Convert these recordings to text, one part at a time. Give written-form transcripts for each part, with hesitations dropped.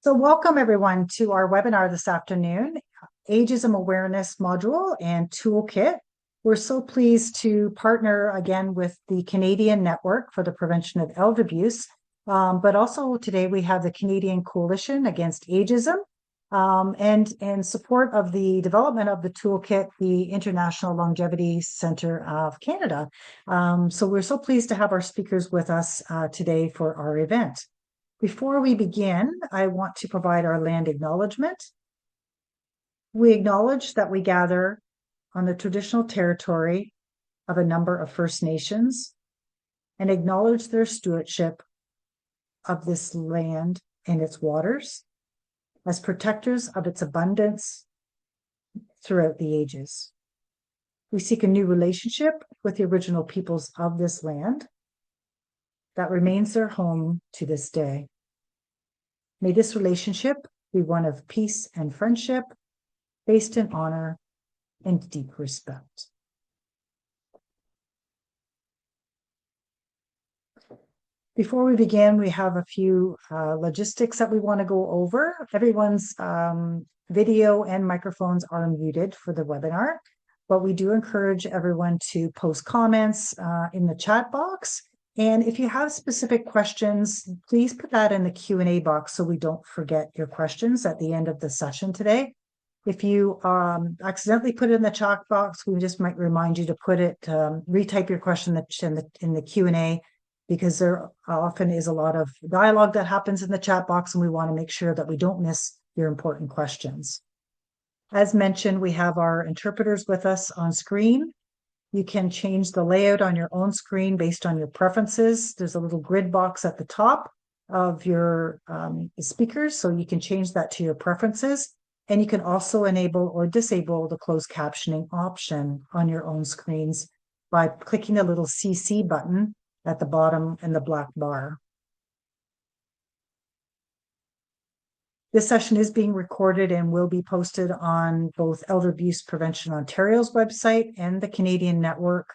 So welcome everyone to our webinar this afternoon, Ageism Awareness Module and Toolkit. We're so pleased to partner again with the Canadian Network for the Prevention of Elder Abuse, but also today we have the Canadian Coalition Against Ageism, and in support of the development of the toolkit, the International Longevity Centre of Canada. So we're so pleased to have our speakers with us today for our event. Before we begin, I want to provide our land acknowledgement. We acknowledge that we gather on the traditional territory of a number of First Nations and acknowledge their stewardship of this land and its waters as protectors of its abundance throughout the ages. We seek a new relationship with the original peoples of this land that remains their home to this day. May this relationship be one of peace and friendship, based in honor and deep respect. Before we begin, we have a few logistics that we want to go over. Everyone's video and microphones are muted for the webinar, but we do encourage everyone to post comments in the chat box. And if you have specific questions, please put that in the Q&A box so we don't forget your questions at the end of the session today. If you accidentally put it in the chat box, we just might remind you to put it, retype your question in the Q&A, because there often is a lot of dialogue that happens in the chat box, and we want to make sure that we don't miss your important questions. As mentioned, we have our interpreters with us on screen. You can change the layout on your own screen based on your preferences. There's a little grid box at the top of your speakers, so you can change that to your preferences. And you can also enable or disable the closed captioning option on your own screens by clicking the little CC button at the bottom in the black bar. This session is being recorded and will be posted on both Elder Abuse Prevention Ontario's website and the Canadian Network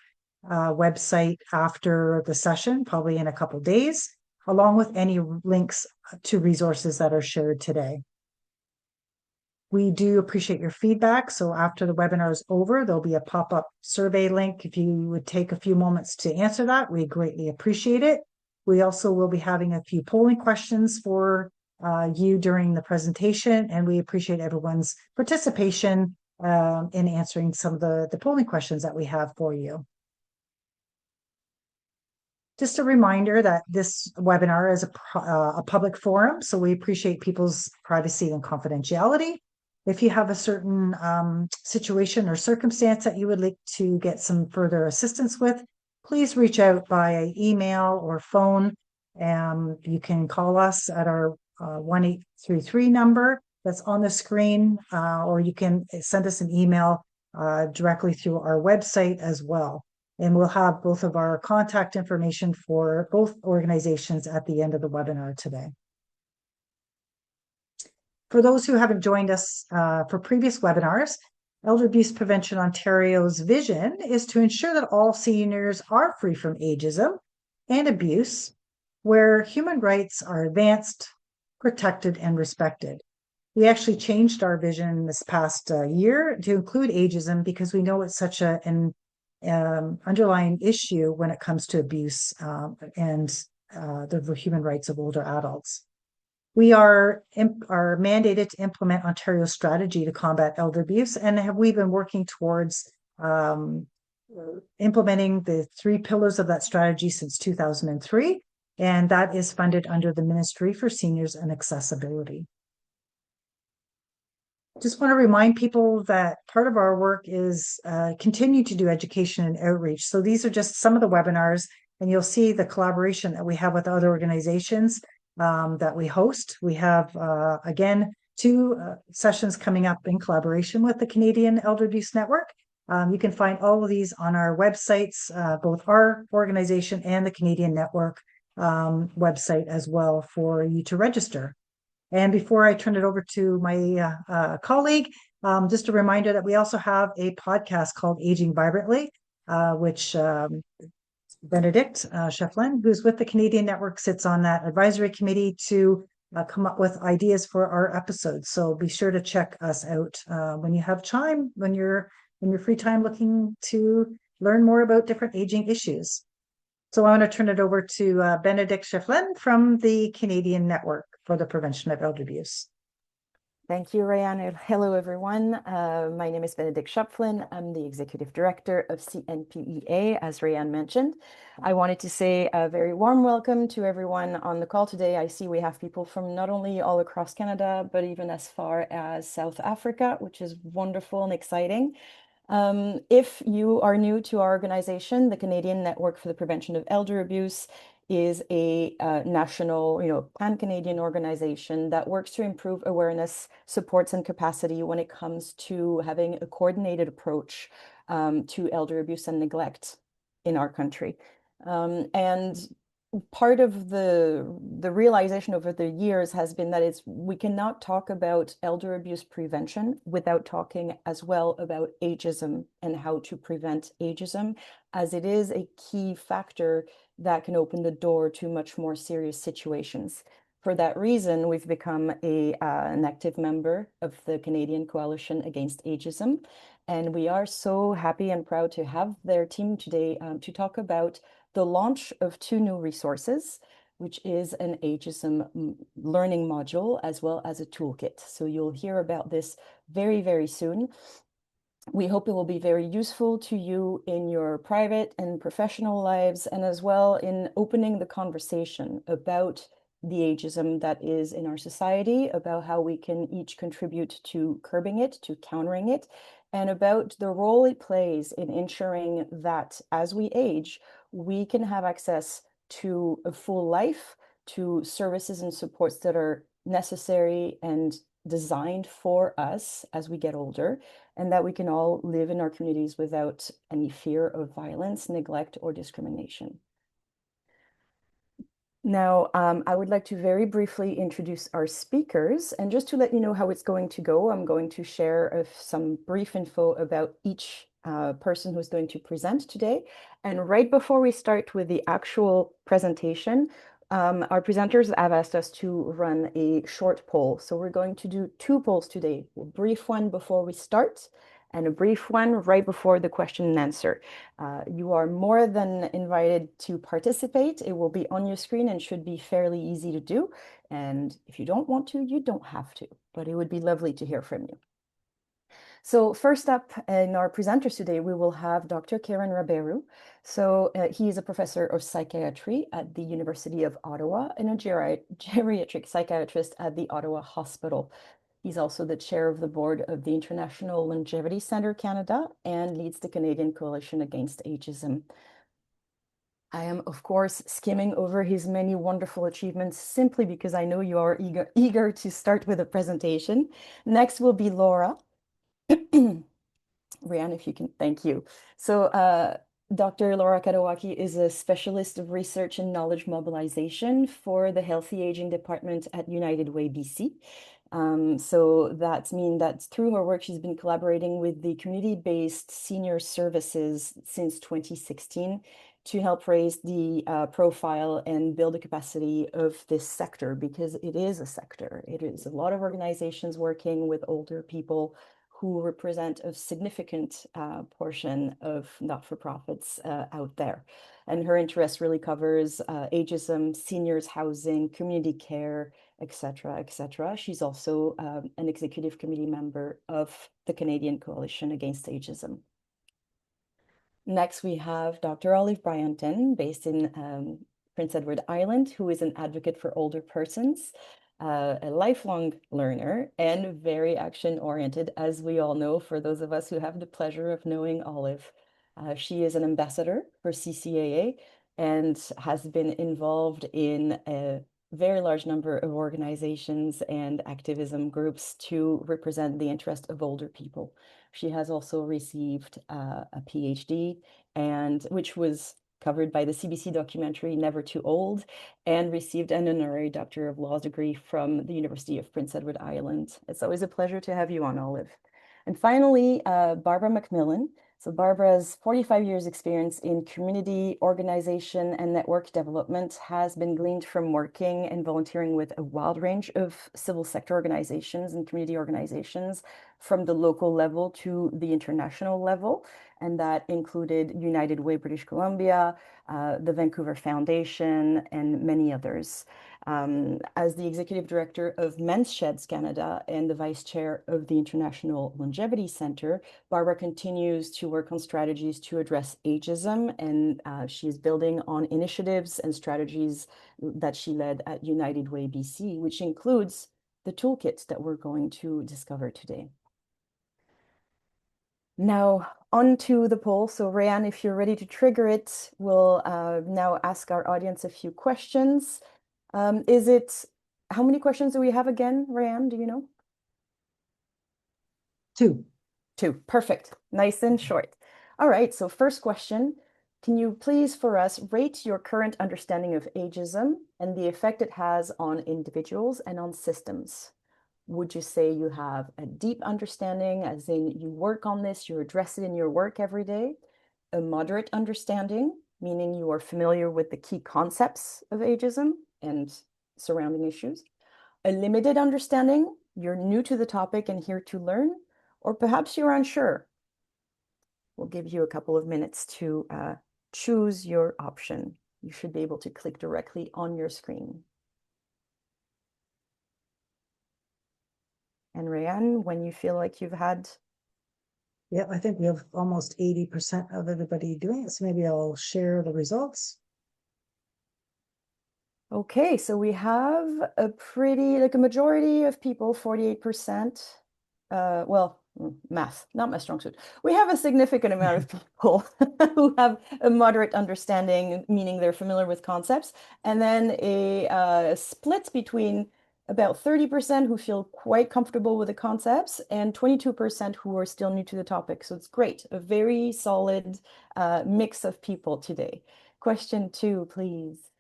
website after the session, probably in a couple days, along with any links to resources that are shared today. We do appreciate your feedback. So after the webinar is over, there'll be a pop-up survey link. If you would take a few moments to answer that, we greatly appreciate it. We also will be having a few polling questions for you during the presentation, and we appreciate everyone's participation in answering some of the polling questions that we have for you. Just a reminder that this webinar is a public forum, so we appreciate people's privacy and confidentiality. If you have a certain situation or circumstance that you would like to get some further assistance with, please reach out via email or phone. You can call us at our 1833 number that's on the screen, or you can send us an email directly through our website as well. And we'll have both of our contact information for both organizations at the end of the webinar today. For those who haven't joined us for previous webinars, Elder Abuse Prevention Ontario's vision is to ensure that all seniors are free from ageism and abuse, where human rights are advanced, protected, and respected. We actually changed our vision this past year to include ageism because we know it's such an underlying issue when it comes to abuse and the human rights of older adults. We are mandated to implement Ontario's strategy to combat elder abuse, and we've been working towards implementing the 3 pillars of that strategy since 2003. And that is funded under the Ministry for Seniors and Accessibility. Just want to remind people that part of our work is continue to do education and outreach. So these are just some of the webinars, and you'll see the collaboration that we have with other organizations that we host. We have, again, 2 sessions coming up in collaboration with the Canadian Elder Abuse Network. You can find all of these on our websites, both our organization and the Canadian Network website as well, for you to register. And before I turn it over to my colleague, just a reminder that we also have a podcast called Aging Vibrantly, which Benedict Shefflin, who's with the Canadian Network, sits on that advisory committee to come up with ideas for our episodes. So be sure to check us out when you have time, when you're in your free time looking to learn more about different aging issues. So I want to turn it over to Benedict Schifflin from the Canadian Network for the Prevention of Elder Abuse. Thank you, Rayanne. Hello, everyone. My name is Benedict Schöpflin. I'm the Executive Director of CNPEA, as Rayanne mentioned. I wanted to say a very warm welcome to everyone on the call today. I see we have people from not only all across Canada, but even as far as South Africa, which is wonderful and exciting. If you are new to our organization, the Canadian Network for the Prevention of Elder Abuse is a national, pan-Canadian organization that works to improve awareness, supports, and capacity when it comes to having a coordinated approach to elder abuse and neglect in our country. And part of the realization over the years has been that we cannot talk about elder abuse prevention without talking as well about ageism and how to prevent ageism, as it is a key factor that can open the door to much more serious situations. For that reason, we've become an active member of the Canadian Coalition Against Ageism, and we are so happy and proud to have their team today to talk about the launch of 2 new resources, which is an ageism learning module as well as a toolkit. So you'll hear about this very, very soon. We hope it will be very useful to you in your private and professional lives, and as well in opening the conversation about the ageism that is in our society, about how we can each contribute to curbing it, to countering it, and about the role it plays in ensuring that as we age, we can have access to a full life, to services and supports that are necessary and designed for us as we get older, and that we can all live in our communities without any fear of violence, neglect, or discrimination. Now, I would like to very briefly introduce our speakers, and just to let you know how it's going to go, I'm going to share some brief info about each person who's going to present today. And right before we start with the actual presentation, our presenters have asked us to run a short poll. So we're going to do 2 polls today, a brief one before we start and a brief one right before the question and answer. You are more than invited to participate. It will be on your screen and should be fairly easy to do. And if you don't want to, you don't have to, but it would be lovely to hear from you. So first up in our presenters today, we will have Dr. Karen Raberu. So he is a professor of psychiatry at the University of Ottawa and a geriatric psychiatrist at the Ottawa Hospital. He's also the chair of the board of the International Longevity Centre Canada and leads the Canadian Coalition Against Ageism. I am, of course, skimming over his many wonderful achievements simply because I know you are eager to start with a presentation. Next will be Laura. Rianne, if you can, thank you. So Dr. Laura Kadawaki is a specialist of research and knowledge mobilization for the Healthy Aging Department at United Way, BC. So that means that through her work, she's been collaborating with the community-based senior services since 2016 to help raise the profile and build the capacity of this sector, because it is a sector. It is a lot of organizations working with older people who represent a significant portion of not-for-profits out there. And her interest really covers ageism, seniors housing, community care, et cetera, et cetera. She's also an executive committee member of the Canadian Coalition Against Ageism. Next, we have Dr. Olive Bryanton, based in Prince Edward Island, who is an advocate for older persons, a lifelong learner, and very action-oriented, as we all know, for those of us who have the pleasure of knowing Olive. She is an ambassador for CCAA and has been involved in a very large number of organizations and activism groups to represent the interest of older people. She has also received a PhD, and which was covered by the CBC documentary Never Too Old, and received an honorary Doctor of Laws degree from the University of Prince Edward Island. It's always a pleasure to have you on, Olive. And finally, Barbara McMillan. So Barbara's 45 years experience in community organization and network development has been gleaned from working and volunteering with a wide range of civil sector organizations and community organizations from the local level to the international level. And that included United Way British Columbia, the Vancouver Foundation, and many others. As the executive director of Men's Sheds Canada and the vice chair of the International Longevity Center, Barbara continues to work on strategies to address ageism, and she's building on initiatives and strategies that she led at United Way BC, which includes the toolkit that we're going to discover today. Now, onto the poll. So, Rayanne, if you're ready to trigger it, we'll now ask our audience a few questions. How many questions do we have again, Rayanne? Do you know? Two. Two. Perfect. Nice and short. All right. So, first question. Can you please, for us, rate your current understanding of ageism and the effect it has on individuals and on systems? Would you say you have a deep understanding, as in you work on this, you address it in your work every day? A moderate understanding, meaning you are familiar with the key concepts of ageism and surrounding issues? A limited understanding, you're new to the topic and here to learn? Or perhaps you're unsure. We'll give you a couple of minutes to choose your option. You should be able to click directly on your screen. And Rayanne, when you feel like you've had... Yeah, I think we have almost 80% of everybody doing it. So maybe I'll share the results. Okay, so we have a majority of people, 48%. Math, not my strong suit. We have a significant amount of people who have a moderate understanding, meaning they're familiar with concepts, and then a split between about 30% who feel quite comfortable with the concepts and 22% who are still new to the topic. So it's great, a very solid mix of people today. Question 2, please.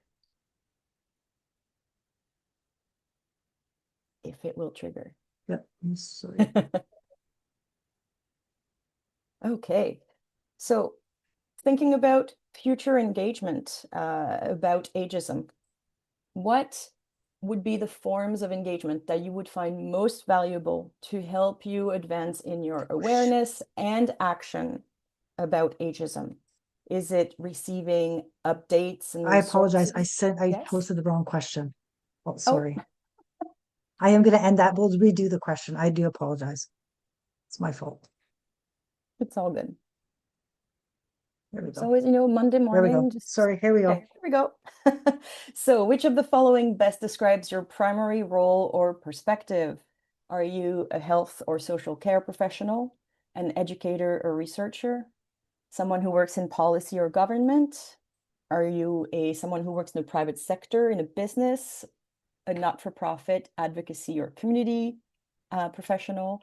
If it will trigger. Yep, I'm sorry. Okay, so thinking about future engagement about ageism, what would be the forms of engagement that you would find most valuable to help you advance in your awareness and action about ageism? Is it receiving updates and I apologize. resources? I Yes. posted the wrong question. Oh, Oh, sorry. I am going to end that. We'll redo the question. I do apologize. It's my fault. it's all good. There we It's go. always, Monday There we go. morning. Sorry, here we go. Okay, here we go. So, which of the following best describes your primary role or perspective? Are you a health or social care professional, an educator or researcher, someone who works in policy or government? Are you someone who works in the private sector, in a business, a not-for-profit advocacy or community professional?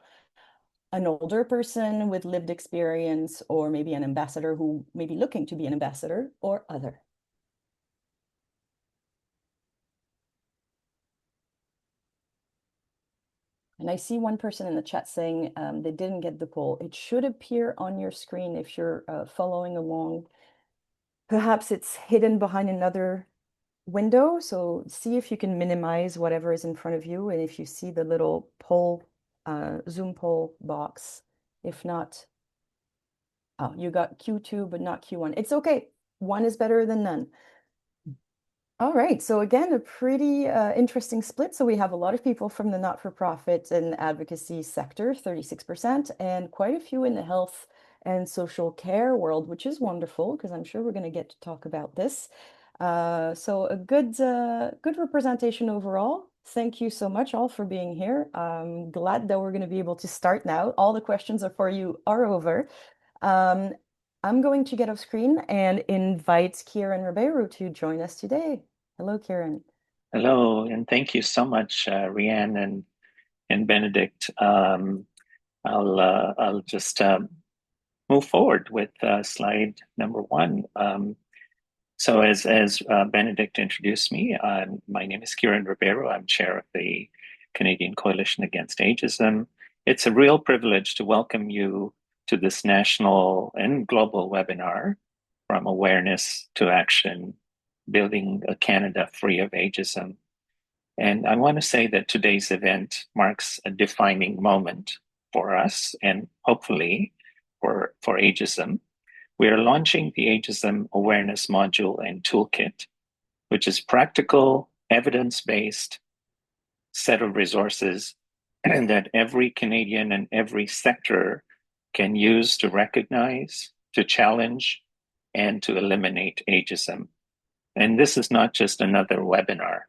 An older person with lived experience, or maybe an ambassador who may be looking to be an ambassador, or other? And I see one person in the chat saying they didn't get the poll. It should appear on your screen if you're following along. Perhaps it's hidden behind another window. So see if you can minimize whatever is in front of you. And if you see the little poll, Zoom poll box, if not, oh, you got Q2, but not Q1. It's okay. One is better than none. All right. So again, a pretty interesting split. So we have a lot of people from the not-for-profit and advocacy sector, 36%, and quite a few in the health and social care world, which is wonderful because I'm sure we're going to get to talk about this. So a good representation overall. Thank you so much all for being here. I'm glad that we're going to be able to start now. All the questions are for you are over. I'm going to get off screen and invite Kieran Ribeiro to join us today. Hello, Kieran. Hello, and thank you so much, Rianne and Benedict. I'll just move forward with slide number 1. So as Benedict introduced me, my name is Kieran Ribeiro. I'm chair of the Canadian Coalition Against Ageism. It's a real privilege to welcome you to this national and global webinar, From Awareness to Action, Building a Canada Free of Ageism. And I want to say that today's event marks a defining moment for us and hopefully for ageism. We are launching the Ageism Awareness Module and Toolkit, which is practical, evidence-based set of resources that every Canadian and every sector can use to recognize, to challenge, and to eliminate ageism. And this is not just another webinar.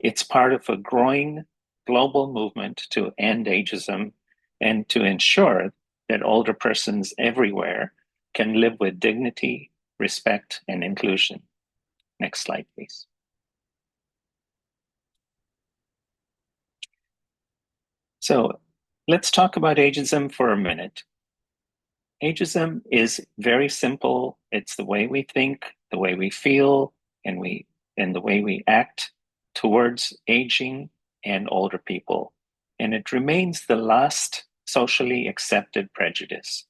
It's part of a growing global movement to end ageism and to ensure that older persons everywhere can live with dignity, respect, and inclusion. Next slide, please. So let's talk about ageism for a minute. Ageism is very simple. It's the way we think, the way we feel, and the way we act towards aging and older people. And it remains the last socially accepted prejudice.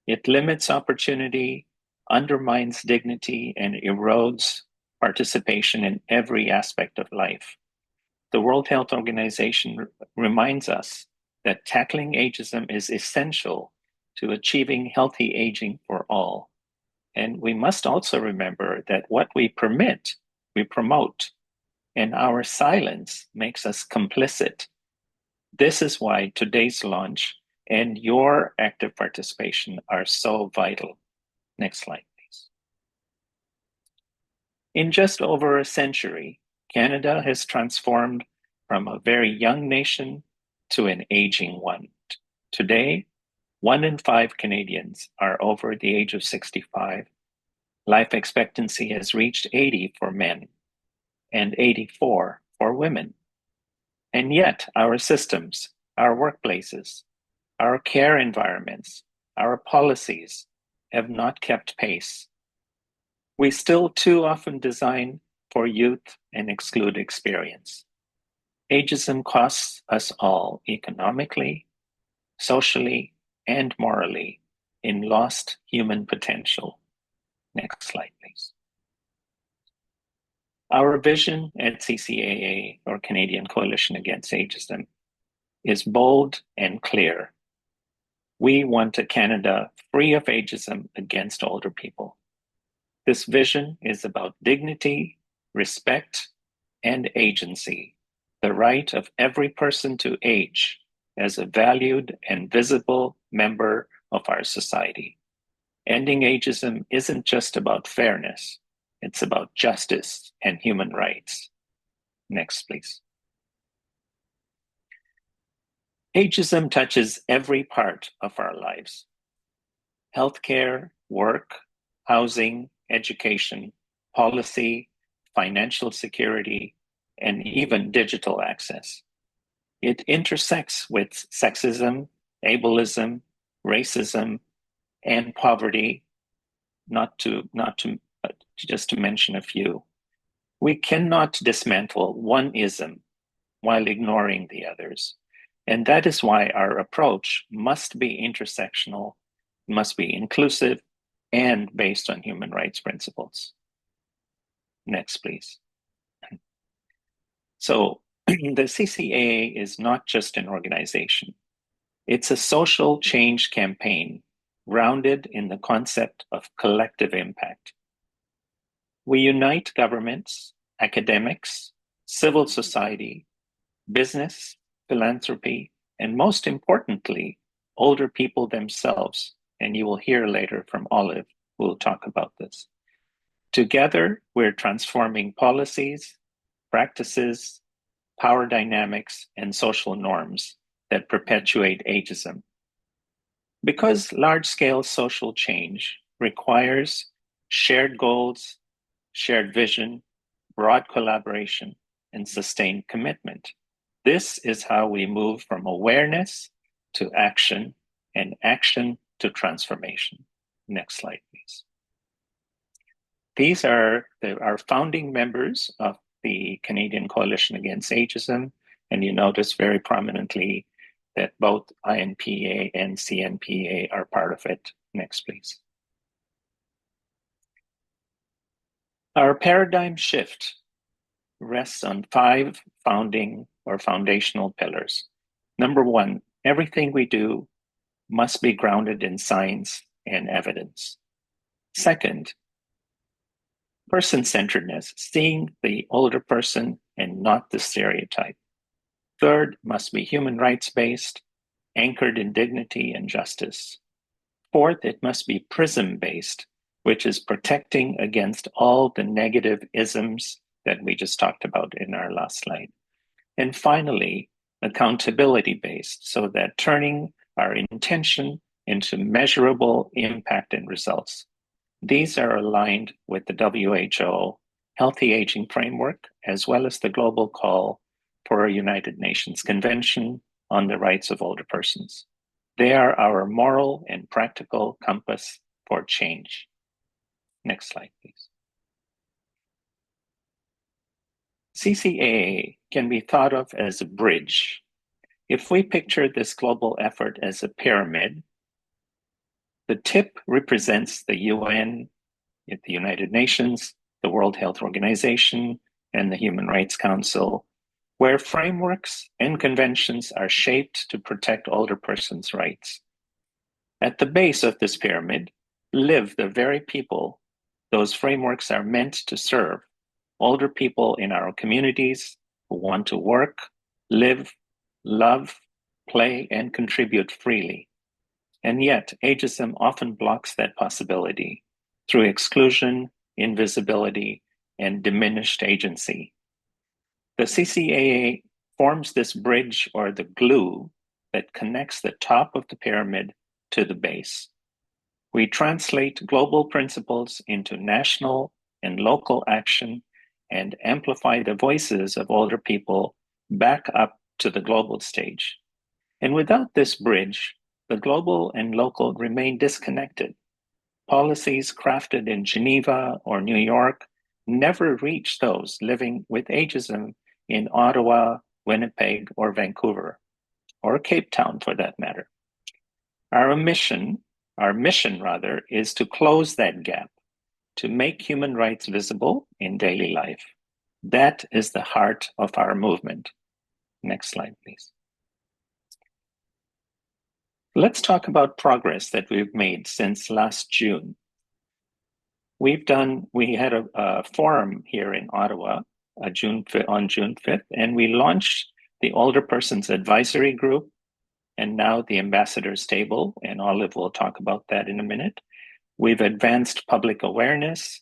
It limits opportunity, undermines dignity, and erodes participation in every aspect of life. The World Health Organization reminds us that tackling ageism is essential to achieving healthy aging for all. And we must also remember that what we permit, we promote, and our silence makes us complicit. This is why today's launch and your active participation are so vital. Next slide, please. In just over a century, Canada has transformed from a very young nation to an aging one. Today, 1 in 5 Canadians are over the age of 65. Life expectancy has reached 80 for men and 84 for women. And yet our systems, our workplaces, our care environments, our policies have not kept pace. We still too often design for youth and exclude experience. Ageism costs us all economically, socially, and morally in lost human potential. Next slide, please. Our vision at CCAA, or Canadian Coalition Against Ageism, is bold and clear. We want a Canada free of ageism against older people. This vision is about dignity, respect, and agency, the right of every person to age as a valued and visible member of our society. Ending ageism isn't just about fairness, it's about justice and human rights. Next, please. Ageism touches every part of our lives. Healthcare, work, housing, education, policy, financial security, and even digital access. It intersects with sexism, ableism, racism, and poverty, just to mention a few. We cannot dismantle one ism while ignoring the others. And that is why our approach must be intersectional, must be inclusive, and based on human rights principles. Next, please. So the CCAA is not just an organization. It's a social change campaign grounded in the concept of collective impact. We unite governments, academics, civil society, business, philanthropy, and most importantly, older people themselves. And you will hear later from Olive, who will talk about this. Together, we're transforming policies, practices, power dynamics, and social norms that perpetuate ageism. Because large-scale social change requires shared goals, shared vision, broad collaboration, and sustained commitment. This is how we move from awareness to action and action to transformation. Next slide, please. These are our founding members of the Canadian Coalition Against Ageism, and you notice very prominently that both INPA and CNPA are part of it. Next, please. Our paradigm shift rests on 5 foundational pillars. Number 1, everything we do must be grounded in science and evidence. Second, person-centeredness, seeing the older person and not the stereotype. Third, must be human rights-based, anchored in dignity and justice. Fourth, it must be prism-based, which is protecting against all the negative isms that we just talked about in our last slide. And finally, accountability-based, so that turning our intention into measurable impact and results. These are aligned with the WHO Healthy Aging Framework, as well as the global call for a United Nations Convention on the Rights of Older Persons. They are our moral and practical compass for change. Next slide, please. CCAA can be thought of as a bridge. If we picture this global effort as a pyramid, the tip represents the UN, the United Nations, the World Health Organization, and the Human Rights Council, where frameworks and conventions are shaped to protect older persons' rights. At the base of this pyramid live the very people those frameworks are meant to serve, older people in our communities who want to work, live, love, play, and contribute freely. And yet, ageism often blocks that possibility through exclusion, invisibility, and diminished agency. The CCAA forms this bridge or the glue that connects the top of the pyramid to the base. We translate global principles into national and local action and amplify the voices of older people back up to the global stage. And without this bridge, the global and local remain disconnected. Policies crafted in Geneva or New York never reach those living with ageism in Ottawa, Winnipeg, or Vancouver, or Cape Town for that matter. Our mission is to close that gap, to make human rights visible in daily life. That is the heart of our movement. Next slide, please. Let's talk about progress that we've made since last June. We had a forum here in Ottawa on June 5th, and we launched the Older Persons Advisory Group and now the Ambassadors Table, and Olive will talk about that in a minute. We've advanced public awareness,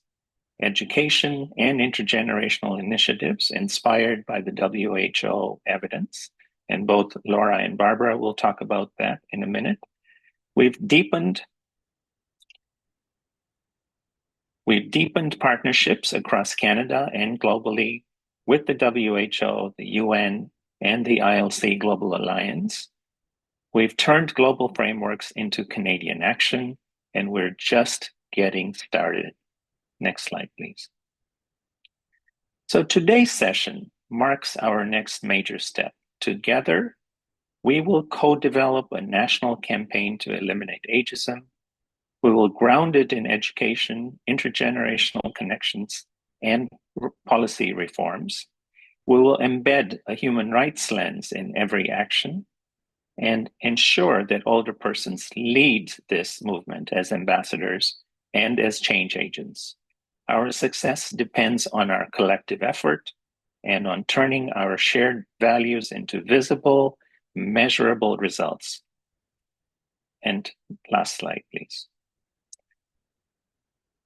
education, and intergenerational initiatives inspired by the WHO evidence. And both Laura and Barbara will talk about that in a minute. We've deepened partnerships across Canada and globally with the WHO, the UN, and the ILC Global Alliance. We've turned global frameworks into Canadian action, and we're just getting started. Next slide, please. So today's session marks our next major step. Together, we will co-develop a national campaign to eliminate ageism. We will ground it in education, intergenerational connections, and policy reforms. We will embed a human rights lens in every action and ensure that older persons lead this movement as ambassadors and as change agents. Our success depends on our collective effort and on turning our shared values into visible, measurable results. And last slide, please.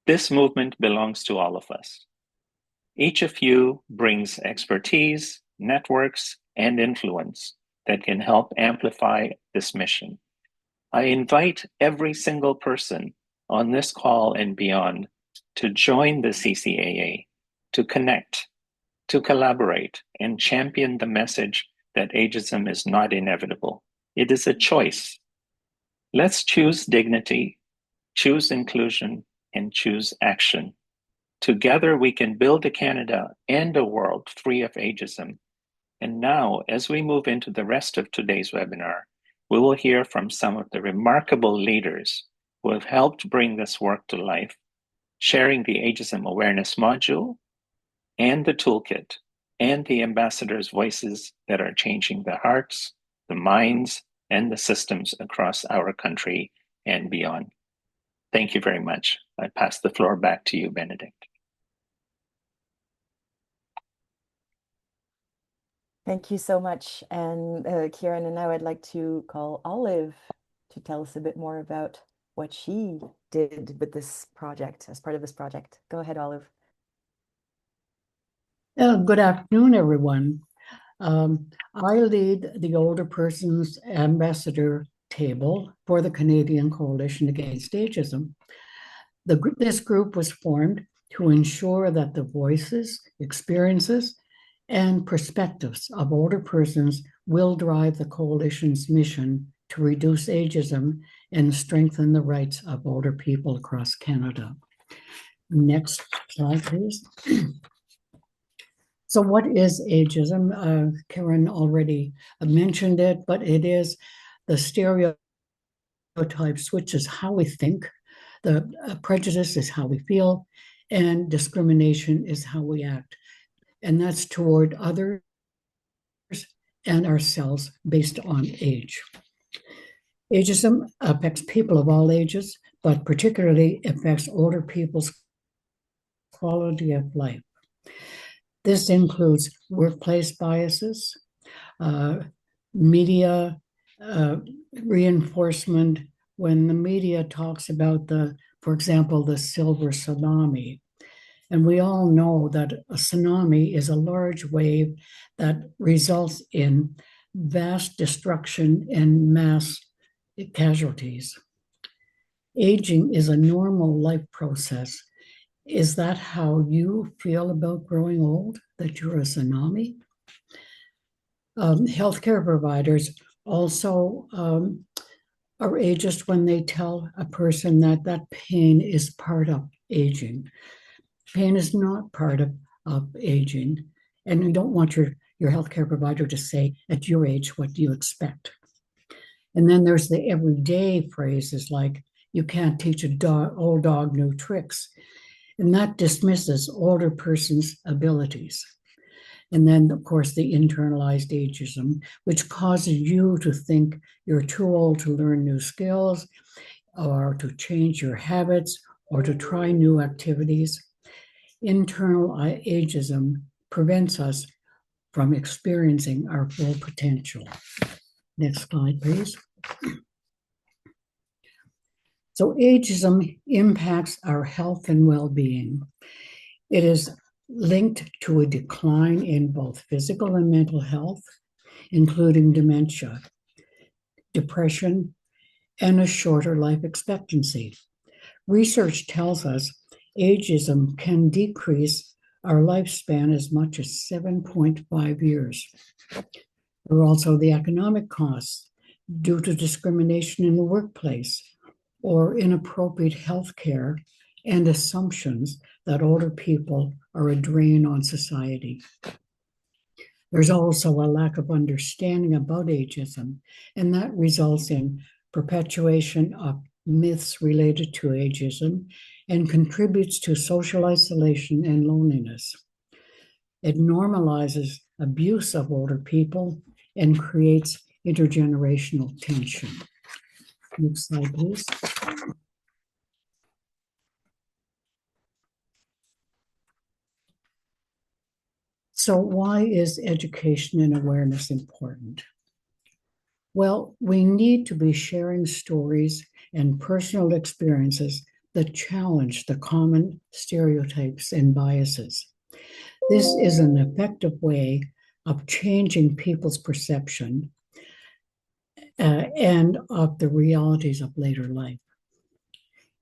This movement belongs to all of us. Each of you brings expertise, networks, and influence that can help amplify this mission. I invite every single person on this call and beyond to join the CCAA, to connect, to collaborate, and champion the message that ageism is not inevitable. It is a choice. Let's choose dignity, choose inclusion, and choose action. Together, we can build a Canada and a world free of ageism. And now, as we move into the rest of today's webinar, we will hear from some of the remarkable leaders who have helped bring this work to life, sharing the Ageism Awareness Module and the Toolkit and the ambassadors' voices that are changing the hearts, the minds, and the systems across our country and beyond. Thank you very much. I pass the floor back to you, Benedict. Thank you so much. And Kieran, and now I'd like to call Olive to tell us a bit more about what she did with this project, as part of this project. Go ahead, Olive. Good afternoon, everyone. I lead the Older Persons Ambassador Table for the Canadian Coalition Against Ageism. This group was formed to ensure that the voices, experiences, and perspectives of older persons will drive the coalition's mission to reduce ageism and strengthen the rights of older people across Canada. Next slide, please. So what is ageism? Karen already mentioned it, but it is the stereotypes, which is how we think, the prejudice is how we feel, and discrimination is how we act. And that's toward others and ourselves based on age. Ageism affects people of all ages, but particularly affects older people's quality of life. This includes workplace biases, media reinforcement. When the media talks about for example, the silver tsunami, and we all know that a tsunami is a large wave that results in vast destruction and mass casualties. Aging is a normal life process. Is that how you feel about growing old, that you're a tsunami? Healthcare providers also are ageist when they tell a person that pain is part of aging. Pain is not part of aging. And you don't want your healthcare provider to say, at your age, what do you expect? And then there's the everyday phrases like, you can't teach old dog new tricks. And that dismisses older person's abilities. And then, of course, the internalized ageism, which causes you to think you're too old to learn new skills or to change your habits or to try new activities. Internal ageism prevents us from experiencing our full potential. Next slide, please. So ageism impacts our health and well-being. It is linked to a decline in both physical and mental health, including dementia, depression, and a shorter life expectancy. Research tells us ageism can decrease our lifespan as much as 7.5 years. There are also the economic costs due to discrimination in the workplace or inappropriate health care and assumptions that older people are a drain on society. There's also a lack of understanding about ageism, and that results in perpetuation of myths related to ageism and contributes to social isolation and loneliness. It normalizes abuse of older people and creates intergenerational tension. Next slide, please. So why is education and awareness important? Well, we need to be sharing stories and personal experiences that challenge the common stereotypes and biases. This is an effective way of changing people's perception and of the realities of later life.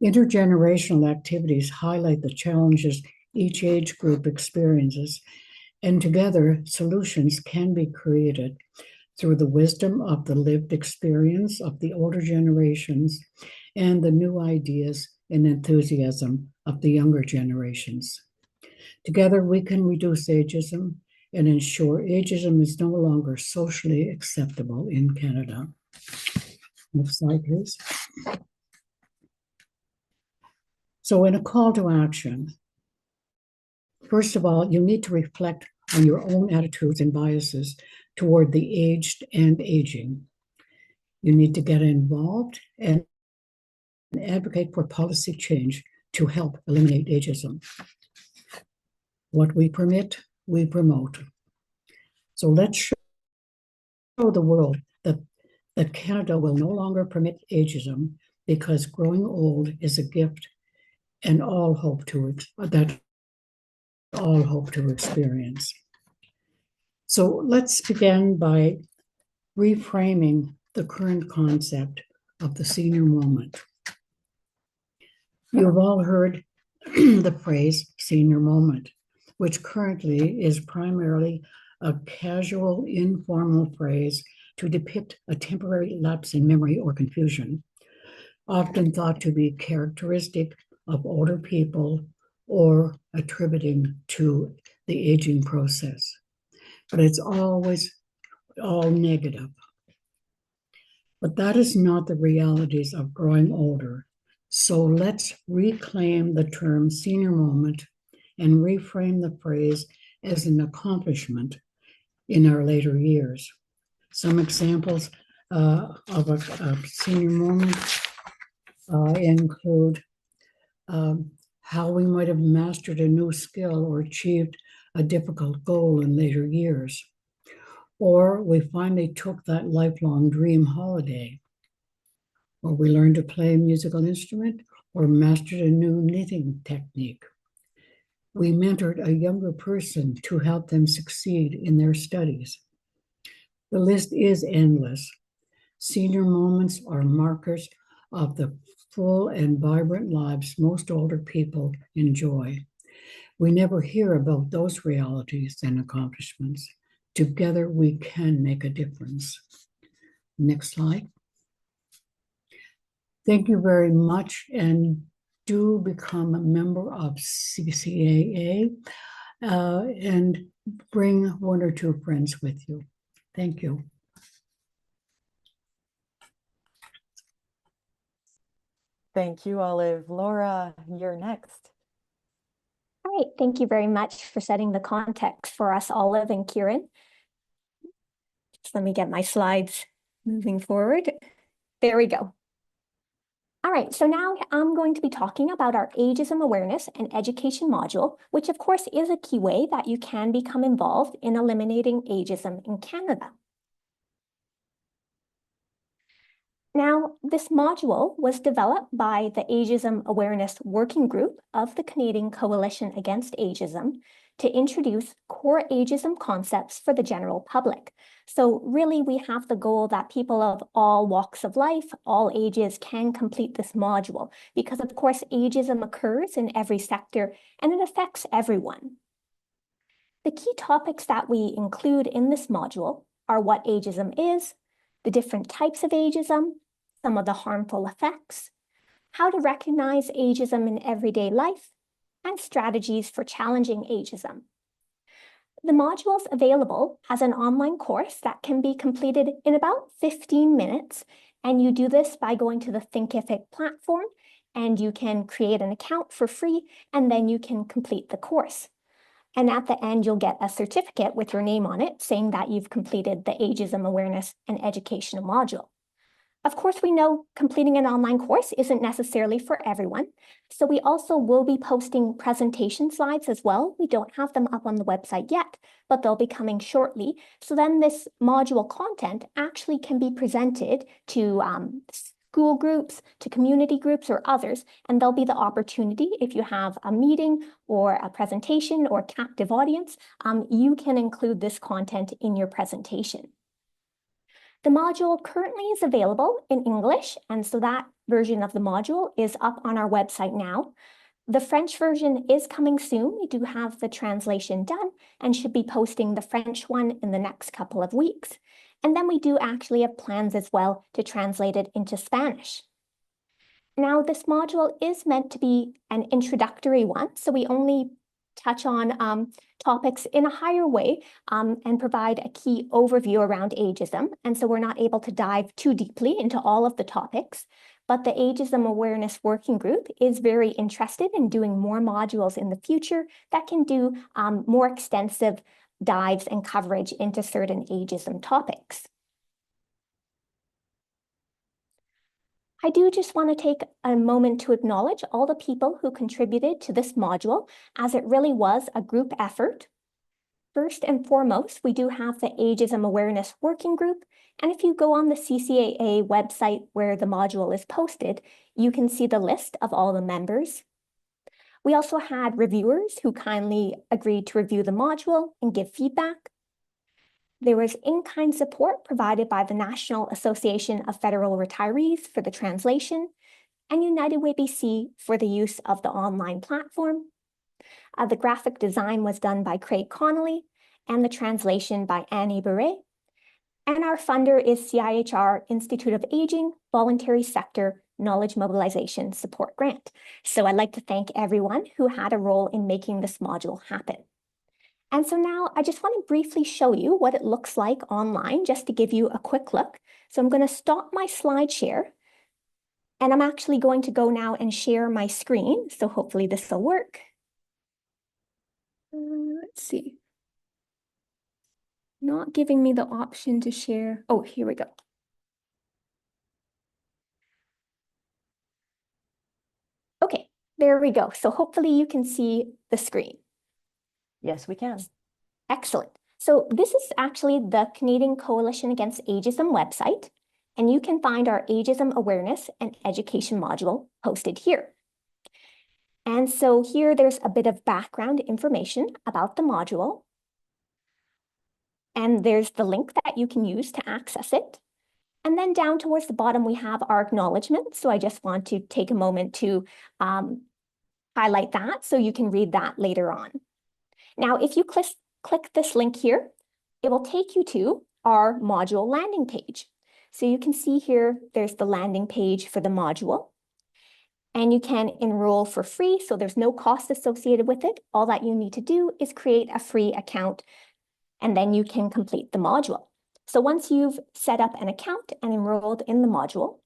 Intergenerational activities highlight the challenges each age group experiences, and together solutions can be created through the wisdom of the lived experience of the older generations and the new ideas and enthusiasm of the younger generations. Together, we can reduce ageism and ensure ageism is no longer socially acceptable in Canada. Next slide, please. So in a call to action, first of all, you need to reflect on your own attitudes and biases toward the aged and aging. You need to get involved and advocate for policy change to help eliminate ageism. What we permit, we promote. So let's show the world that Canada will no longer permit ageism because growing old is a gift and all hope to experience. So let's begin by reframing the current concept of the senior moment. You've all heard the phrase senior moment, which currently is primarily a casual, informal phrase to depict a temporary lapse in memory or confusion, often thought to be characteristic of older people or attributing to the aging process. But it's always all negative. But that is not the realities of growing older. So let's reclaim the term senior moment and reframe the phrase as an accomplishment in our later years. Some examples of a senior moment include how we might have mastered a new skill or achieved a difficult goal in later years. Or we finally took that lifelong dream holiday. Or we learned to play a musical instrument or mastered a new knitting technique. We mentored a younger person to help them succeed in their studies. The list is endless. Senior moments are markers of the full and vibrant lives most older people enjoy. We never hear about those realities and accomplishments. Together, we can make a difference. Next slide. Thank you very much, and do become a member of CCAA and bring one or two friends with you. Thank you. Thank you, Olive. Laura, you're next. All right, thank you very much for setting the context for us, Olive and Kieran. Just let me get my slides moving forward. There we go. All right, so now I'm going to be talking about our Ageism Awareness and Education module, which of course is a key way that you can become involved in eliminating ageism in Canada. Now, this module was developed by the Ageism Awareness Working Group of the Canadian Coalition Against Ageism to introduce core ageism concepts for the general public. So really, we have the goal that people of all walks of life, all ages, can complete this module because, of course, ageism occurs in every sector and it affects everyone. The key topics that we include in this module are what ageism is, the different types of ageism, some of the harmful effects, how to recognize ageism in everyday life, and strategies for challenging ageism. The module is available as an online course that can be completed in about 15 minutes, and you do this by going to the Thinkific platform, and you can create an account for free, and then you can complete the course. And at the end, you'll get a certificate with your name on it saying that you've completed the Ageism Awareness and Education module. Of course, we know completing an online course isn't necessarily for everyone, so we also will be posting presentation slides as well. We don't have them up on the website yet, but they'll be coming shortly. So then this module content actually can be presented to school groups, to community groups or others, and there'll be the opportunity, if you have a meeting or a presentation or captive audience, you can include this content in your presentation. The module currently is available in English, and so that version of the module is up on our website now. The French version is coming soon. We do have the translation done and should be posting the French one in the next couple of weeks. And then we do actually have plans as well to translate it into Spanish. Now, this module is meant to be an introductory one, so we only touch on topics in a higher way and provide a key overview around ageism. And so we're not able to dive too deeply into all of the topics, but the Ageism Awareness Working Group is very interested in doing more modules in the future that can do more extensive dives and coverage into certain ageism topics. I do just want to take a moment to acknowledge all the people who contributed to this module, as it really was a group effort. First and foremost, we do have the Ageism Awareness Working Group, and if you go on the CCAA website where the module is posted, you can see the list of all the members. We also had reviewers who kindly agreed to review the module and give feedback. There was in-kind support provided by the National Association of Federal Retirees for the translation, and United Way BC for the use of the online platform. The graphic design was done by Craig Connolly, and the translation by Annie Beret. And our funder is CIHR Institute of Aging Voluntary Sector Knowledge Mobilization Support Grant. So I'd like to thank everyone who had a role in making this module happen. And so now I just want to briefly show you what it looks like online, just to give you a quick look. So I'm going to stop my slide share, and I'm actually going to go now and share my screen. So hopefully this will work. Let's see. Not giving me the option to share. Oh, here we go. Okay, there we go. So hopefully you can see the screen. Yes, we can. Excellent. So this is actually the Canadian Coalition Against Ageism website, and you can find our Ageism Awareness and Education module posted here. And so here there's a bit of background information about the module. And there's the link that you can use to access it. And then down towards the bottom, we have our acknowledgement. So I just want to take a moment to highlight that so you can read that later on. Now, if you click this link here, it will take you to our module landing page. So you can see here, there's the landing page for the module. And you can enroll for free, so there's no cost associated with it. All that you need to do is create a free account, and then you can complete the module. So once you've set up an account and enrolled in the module,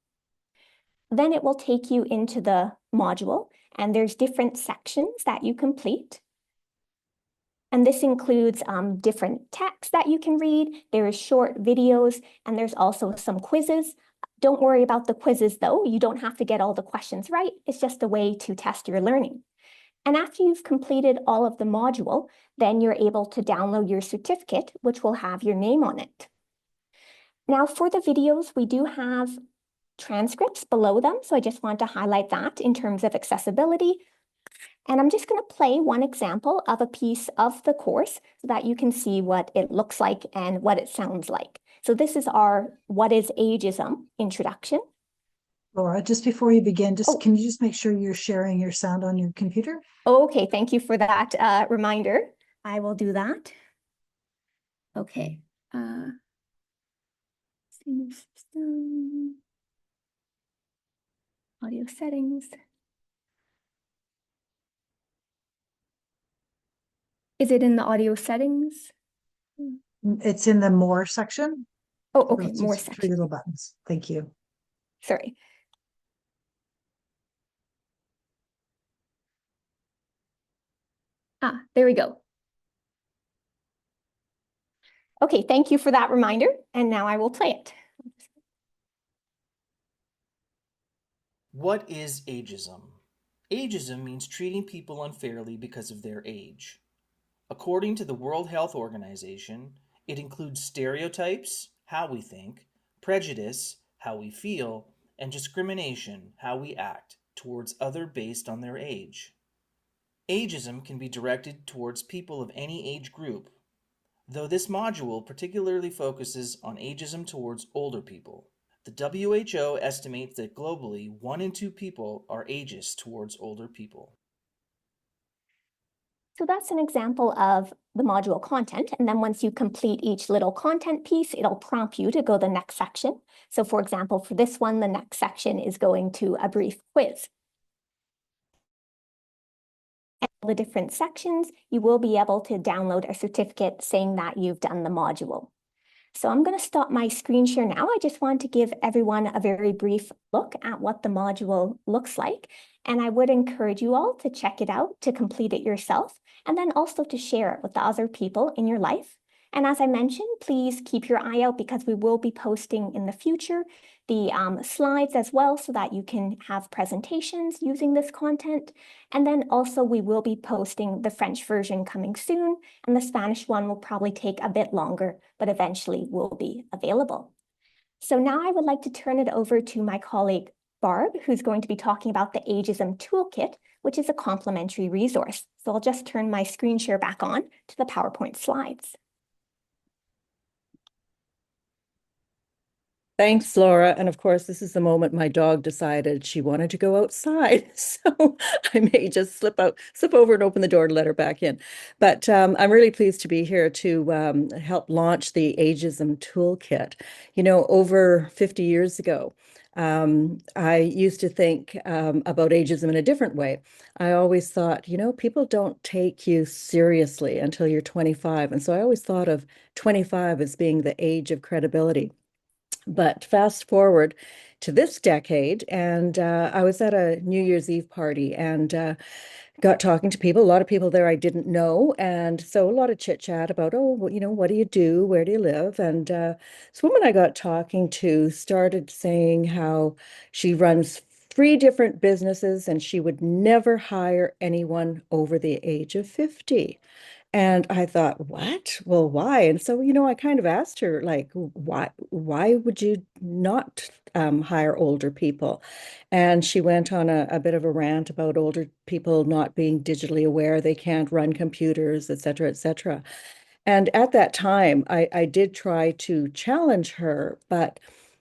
then it will take you into the module, and there's different sections that you complete. And this includes different text that you can read. There is short videos, and there's also some quizzes. Don't worry about the quizzes though. You don't have to get all the questions right. It's just a way to test your learning. And after you've completed all of the module, then you're able to download your certificate, which will have your name on it. Now for the videos, we do have transcripts below them. So I just want to highlight that in terms of accessibility. And I'm just going to play one example of a piece of the course so that you can see what it looks like and what it sounds like. So this is our What is Ageism introduction. Laura, just before you begin, can you just make sure you're sharing your sound on your computer? Okay, thank you for that reminder. I will do that. Okay. System, audio settings. Is it in the audio settings? It's in the More section. Oh, okay, It's More just section. 3 little buttons. Thank you. Sorry. There we go. Okay, thank you for that reminder. And now I will play it. What is ageism? Ageism means treating people unfairly because of their age. According to the World Health Organization, it includes stereotypes, how we think, prejudice, how we feel, and discrimination, how we act, towards others based on their age. Ageism can be directed towards people of any age group, though this module particularly focuses on ageism towards older people. The WHO estimates that globally, 1 in 2 people are ageist towards older people. So that's an example of the module content. And then once you complete each little content piece, it'll prompt you to go to the next section. So for example, for this one, the next section is going to a brief quiz. the different sections, you will be able to download a certificate saying that you've done the module. So I'm going to stop my screen share now. I just want to give everyone a very brief look at what the module looks like. And I would encourage you all to check it out, to complete it yourself, and then also to share it with the other people in your life. And as I mentioned, please keep your eye out because we will be posting in the future the slides as well so that you can have presentations using this content. And then also we will be posting the French version coming soon, and the Spanish one will probably take a bit longer, but eventually will be available. So now I would like to turn it over to my colleague Barb, who's going to be talking about the Ageism Toolkit, which is a complementary resource. So I'll just turn my screen share back on to the PowerPoint slides. Thanks, Laura. And of course, this is the moment my dog decided she wanted to go outside. So I may just slip over and open the door to let her back in. But I'm really pleased to be here to help launch the Ageism Toolkit. You know, over 50 years ago, I used to think about ageism in a different way. I always thought, you know, people don't take you seriously until you're 25. And so I always thought of 25 as being the age of credibility. But fast forward to this decade, and I was at a New Year's Eve party and got talking to people, a lot of people there I didn't know. And so a lot of chit chat about, oh, well, you know, what do you do? Where do you live? And this woman I got talking to started saying how she runs 3 different businesses and she would never hire anyone over the age of 50. And I thought, what? Well, why? And so, you know, I kind of asked her, like, why would you not hire older people? And she went on a bit of a rant about older people not being digitally aware, they can't run computers, et cetera, et cetera. And at that time, I did try to challenge her, but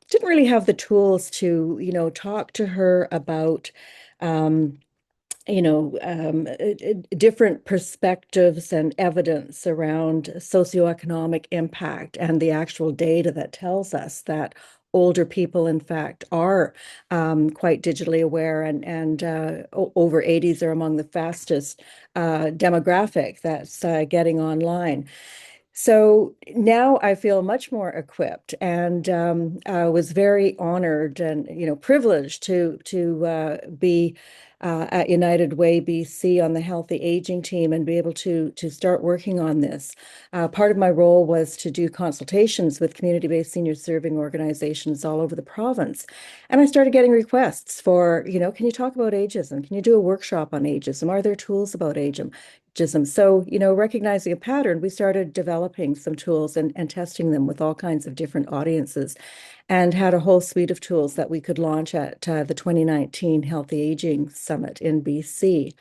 didn't really have the tools to, you know, talk to her about different perspectives and evidence around socioeconomic impact and the actual data that tells us that older people, in fact, are quite digitally aware, and over 80s are among the fastest demographic that's getting online. So now I feel much more equipped, and I was very honored and, you know, privileged to be at United Way BC on the healthy aging team and be able to start working on this. Part of my role was to do consultations with community-based senior serving organizations all over the province, and I started getting requests for, you know, can you talk about ageism? Can you do a workshop on ageism? Are there tools about ageism? So, you know, recognizing a pattern, we started developing some tools and testing them with all kinds of different audiences, and had a whole suite of tools that we could launch at the 2019 Healthy Aging Summit in BC.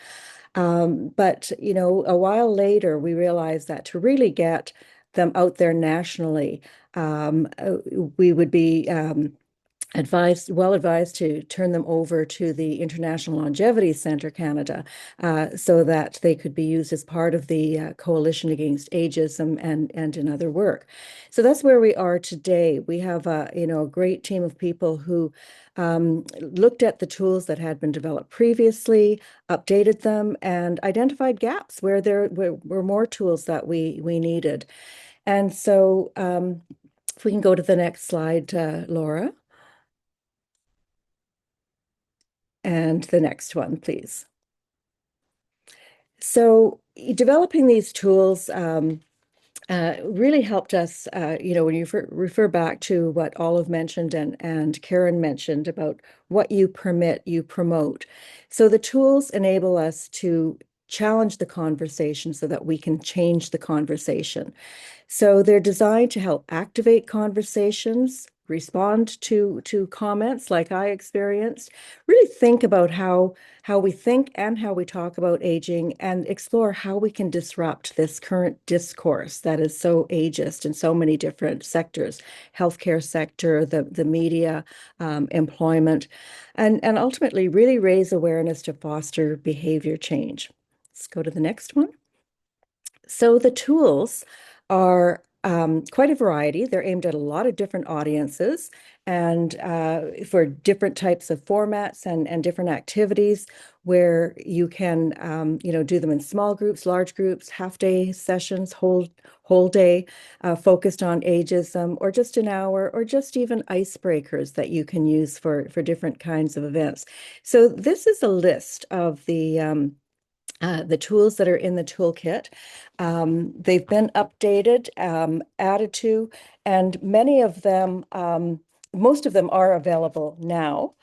But, you know, a while later, we realized that to really get them out there nationally, we would be well advised to turn them over to the International Longevity Centre Canada, so that they could be used as part of the Coalition Against Ageism and in other work. So that's where we are today. We have a great team of people who looked at the tools that had been developed previously, updated them, and identified gaps where there were more tools that we needed. And so if we can go to the next slide, Laura. And the next one, please. So developing these tools really helped us, when you refer back to what Olive mentioned and Karen mentioned about what you permit, you promote. So the tools enable us to challenge the conversation so that we can change the conversation. So they're designed to help activate conversations, respond to comments like I experienced, really think about how we think and how we talk about aging, and explore how we can disrupt this current discourse that is so ageist in so many different sectors, healthcare sector, the media, employment, and ultimately really raise awareness to foster behavior change. Let's go to the next one. So the tools are quite a variety. They're aimed at a lot of different audiences and for different types of formats and different activities where you can, do them in small groups, large groups, half-day sessions, whole day, focused on ageism, or just an hour, or just even icebreakers that you can use for different kinds of events. So this is a list of the tools that are in the toolkit. They've been updated, added to, and many of them, most of them are available now.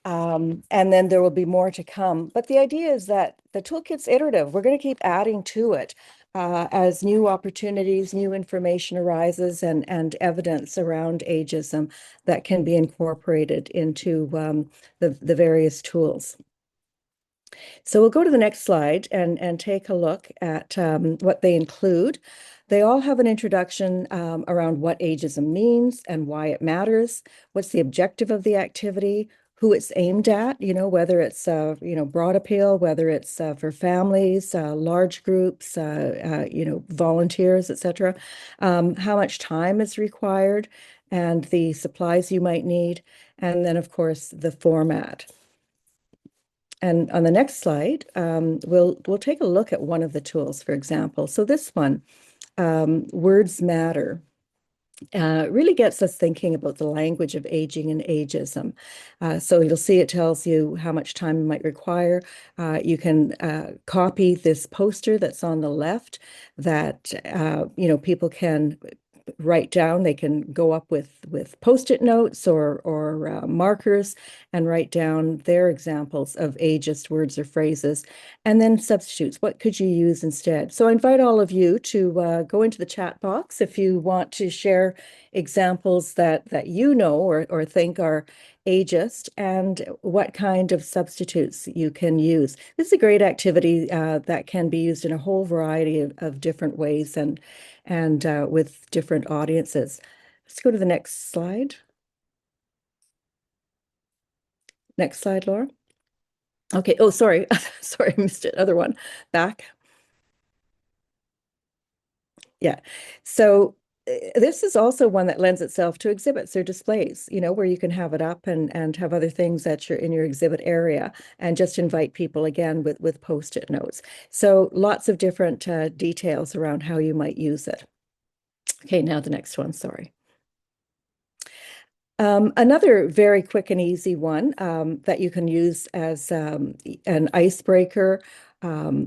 And then there will be more to come. But the idea is that the toolkit's iterative. We're going to keep adding to it as new opportunities, new information arises, and evidence around ageism that can be incorporated into the various tools. So we'll go to the next slide and take a look at what they include. They all have an introduction around what ageism means and why it matters, what's the objective of the activity, who it's aimed at, whether it's, broad appeal, whether it's for families, large groups, volunteers, etc., how much time is required, and the supplies you might need, and then, of course, the format. And on the next slide, we'll take a look at one of the tools, for example. So this one, Words Matter, really gets us thinking about the language of aging and ageism. So you'll see it tells you how much time you might require. You can copy this poster that's on the left that, people can write down. They can go up with Post-it notes or markers and write down their examples of ageist words or phrases, and then substitutes. What could you use instead? So I invite all of you to go into the chat box if you want to share examples that you know or think are ageist and what kind of substitutes you can use. This is a great activity that can be used in a whole variety of different ways and with different audiences. Let's go to the next slide. Next slide, Laura. Okay. Oh, sorry. Sorry, I missed it. Other one. Back. Yeah. So this is also one that lends itself to exhibits or displays, where you can have it up and have other things that you're in your exhibit area and just invite people again with Post-it notes. So lots of different details around how you might use it. Okay, now the next one, sorry. Another very quick and easy one that you can use as an icebreaker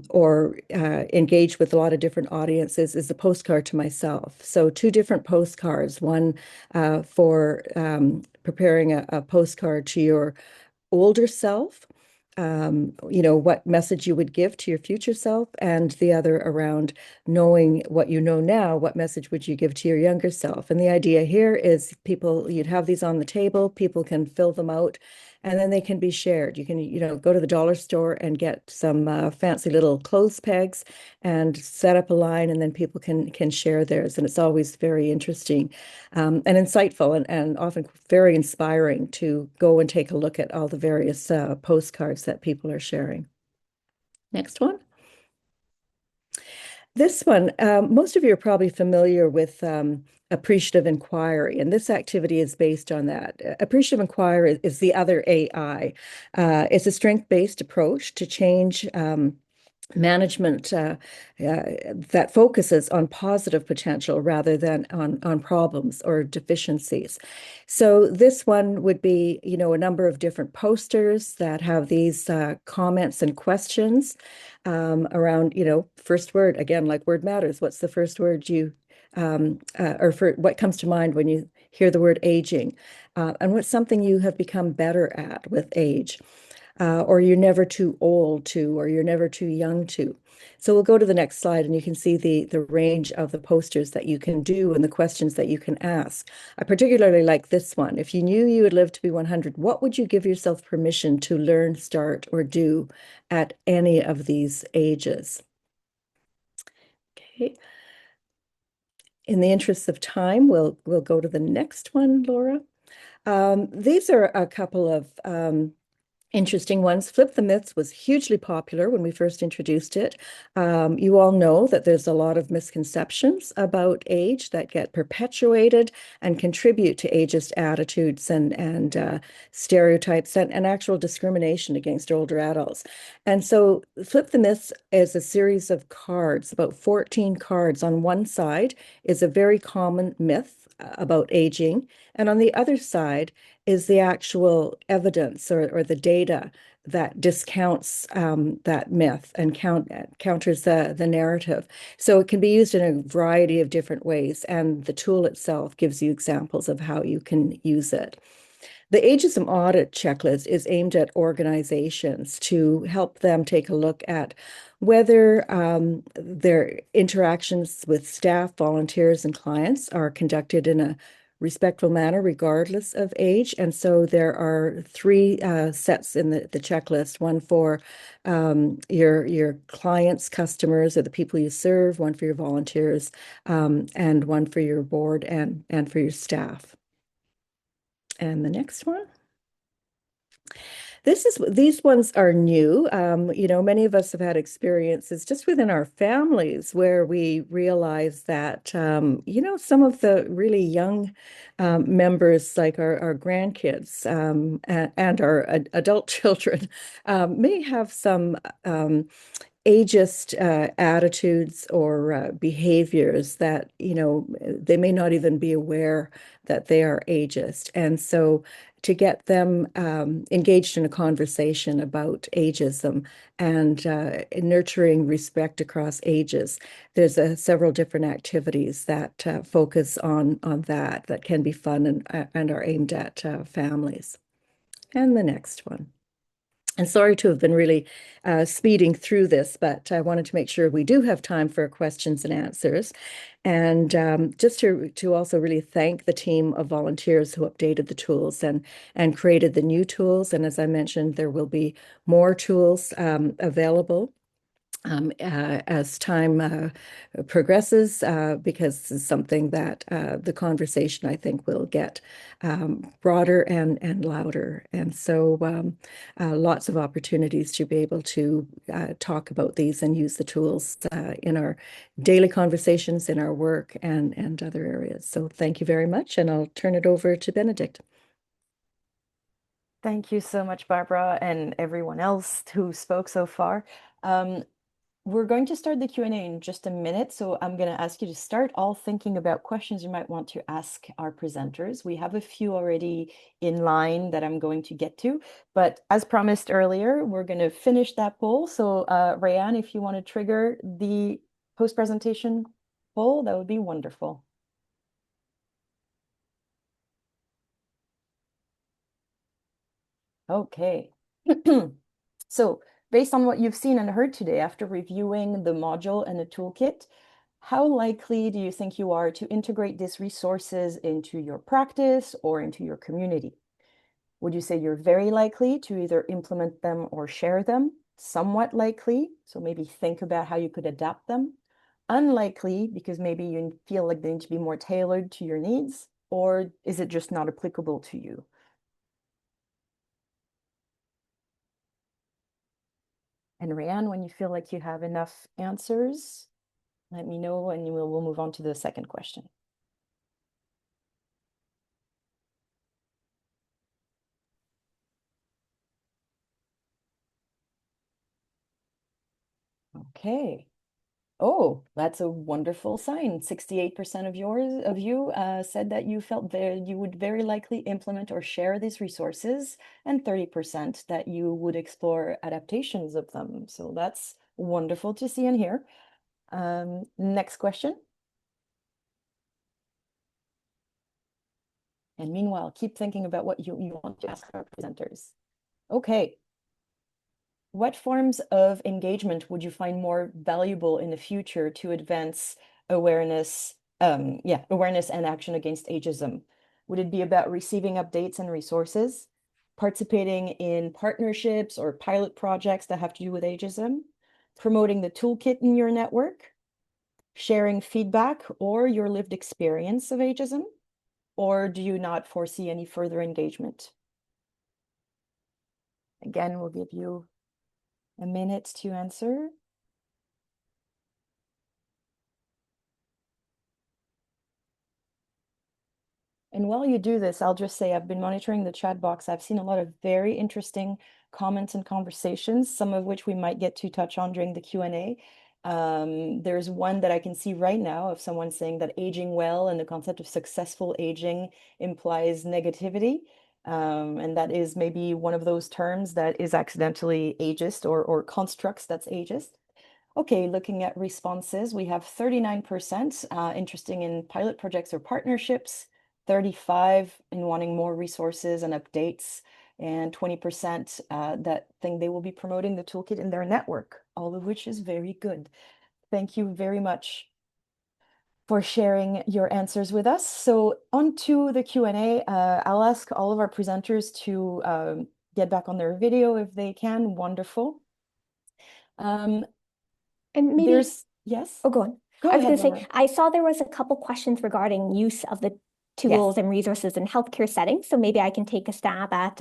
or engage with a lot of different audiences is the postcard to myself. So 2 different postcards, one for preparing a postcard to your older self, what message you would give to your future self, and the other around knowing what you know now, what message would you give to your younger self? And the idea here is you'd have these on the table, people can fill them out, and then they can be shared. You can, go to the dollar store and get some fancy little clothes pegs and set up a line, and then people can share theirs. And it's always very interesting and insightful and often very inspiring to go and take a look at all the various postcards that people are sharing. Next one. This one, most of you are probably familiar with appreciative inquiry, and this activity is based on that. Appreciative inquiry is the other AI. It's a strength-based approach to change management that focuses on positive potential rather than on problems or deficiencies. So this one would be, a number of different posters that have these comments and questions around, first word, again, like word matters. What's the first word you or for what comes to mind when you hear the word aging? And what's something you have become better at with age? Or you're never too old to, or you're never too young to. So we'll go to the next slide and you can see the range of the posters that you can do and the questions that you can ask. I particularly like this one. If you knew you would live to be 100, what would you give yourself permission to learn, start, or do at any of these ages? Okay. In the interest of time, we'll go to the next one, Laura. These are a couple of interesting ones. Flip the Myths was hugely popular when we first introduced it. You all know that there's a lot of misconceptions about age that get perpetuated and contribute to ageist attitudes and stereotypes and actual discrimination against older adults. And so Flip the Myths is a series of cards, about 14 cards. On one side is a very common myth about aging, and on the other side is the actual evidence or the data that discounts that myth and counters the narrative. So it can be used in a variety of different ways, and the tool itself gives you examples of how you can use it. The Ageism Audit Checklist is aimed at organizations to help them take a look at whether their interactions with staff, volunteers, and clients are conducted in a respectful manner, regardless of age. And so there are three sets in the checklist: one for your clients, customers, or the people you serve, one for your volunteers, and one for your board and for your staff. And the next one. These ones are new. Many of us have had experiences just within our families where we realize that, some of the really young members, like our grandkids and our adult children, may have some ageist attitudes or behaviors that, they may not even be aware that they are ageist. And so to get them engaged in a conversation about ageism and nurturing respect across ages, there's several different activities that focus on that can be fun and are aimed at families. And the next one. And sorry to have been really speeding through this, but I wanted to make sure we do have time for questions and answers. And just to also really thank the team of volunteers who updated the tools and created the new tools. And as I mentioned, there will be more tools available as time progresses, because this is something that the conversation, I think, will get broader and louder. And so lots of opportunities to be able to talk about these and use the tools in our daily conversations, in our work, and other areas. So thank you very much, and I'll turn it over to Benedict. Thank you so much, Barbara, and everyone else who spoke so far. We're going to start the Q&A in just a minute, so I'm going to ask you to start all thinking about questions you might want to ask our presenters. We have a few already in line that I'm going to get to, but as promised earlier, we're going to finish that poll. So Rayanne, if you want to trigger the post-presentation poll, that would be wonderful. Okay. So based on what you've seen and heard today, after reviewing the module and the toolkit, how likely do you think you are to integrate these resources into your practice or into your community? Would you say you're very likely to either implement them or share them? Somewhat likely, so maybe think about how you could adapt them. Unlikely, because maybe you feel like they need to be more tailored to your needs, or is it just not applicable to you? And Rayanne, when you feel like you have enough answers, let me know and we'll move on to the second question. Okay. Oh, that's a wonderful sign. 68% of you said that you felt you would very likely implement or share these resources, and 30% that you would explore adaptations of them. So that's wonderful to see and hear. Next question. And meanwhile, keep thinking about what you want to ask our presenters. Okay. What forms of engagement would you find more valuable in the future to advance awareness, awareness and action against ageism? Would it be about receiving updates and resources, participating in partnerships or pilot projects that have to do with ageism, promoting the toolkit in your network, sharing feedback or your lived experience of ageism, or do you not foresee any further engagement? Again, we'll give you a minute to answer. And while you do this, I'll just say I've been monitoring the chat box. I've seen a lot of very interesting comments and conversations, some of which we might get to touch on during the Q&A. There's one that I can see right now of someone saying that aging well and the concept of successful aging implies negativity. And that is maybe one of those terms that is accidentally ageist or constructs that's ageist. Okay, looking at responses, we have 39% interested in pilot projects or partnerships, 35 in wanting more resources and updates, and 20% that think they will be promoting the toolkit in their network, all of which is very good. Thank you very much for sharing your answers with us. So on to the Q&A. I'll ask all of our presenters to get back on their video if they can. Wonderful. And maybe yes. Oh, go on. Go I was ahead, going to Laura. say, I saw there was a couple questions regarding use of the tools and resources in healthcare settings. So maybe I can take a stab at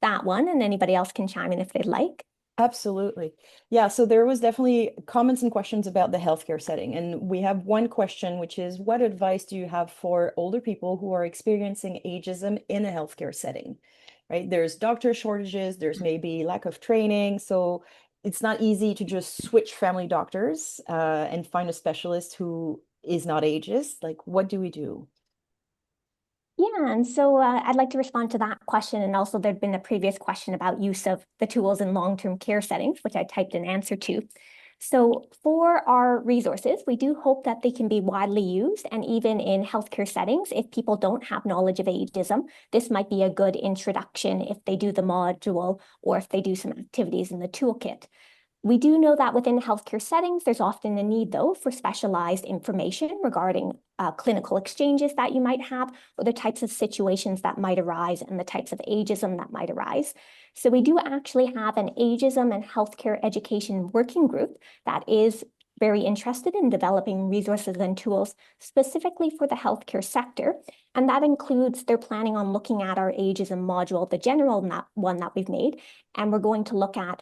that one, and anybody else can chime in if they'd like. Absolutely. Yeah, so there was definitely comments and questions about the healthcare setting. And we have one question, which is, what advice do you have for older people who are experiencing ageism in a healthcare setting? Right? There's doctor shortages, there's maybe lack of training. So it's not easy to just switch family doctors and find a specialist who is not ageist. Like, what do we do? Yeah, and so I'd like to respond to that question. And also there'd been a previous question about use of the tools in long-term care settings, which I typed an answer to. So for our resources, we do hope that they can be widely used, and even in healthcare settings, if people don't have knowledge of ageism, this might be a good introduction if they do the module or if they do some activities in the toolkit. We do know that within healthcare settings, there's often a need, though, for specialized information regarding clinical exchanges that you might have, or the types of situations that might arise and the types of ageism that might arise. So we do actually have an ageism and healthcare education working group that is very interested in developing resources and tools specifically for the healthcare sector. And that includes, they're planning on looking at our ageism module, the general one that we've made, and we're going to look at